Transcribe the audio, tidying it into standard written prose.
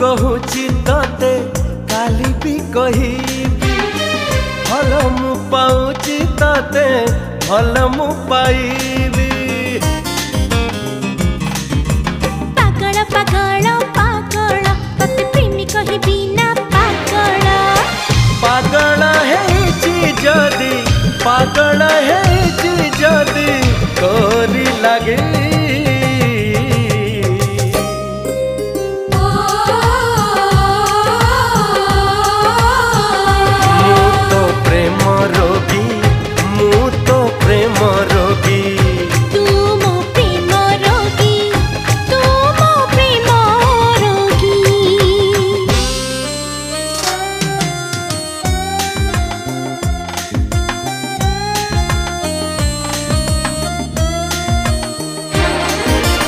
कहूची तते काली भी कहिबी भल मु पाऊची तते भल मु पाइबी। पागल पागल पागल तते प्रेमी कहिबी ना पागल। पागल है जदी पागल है जदी तोरी लगे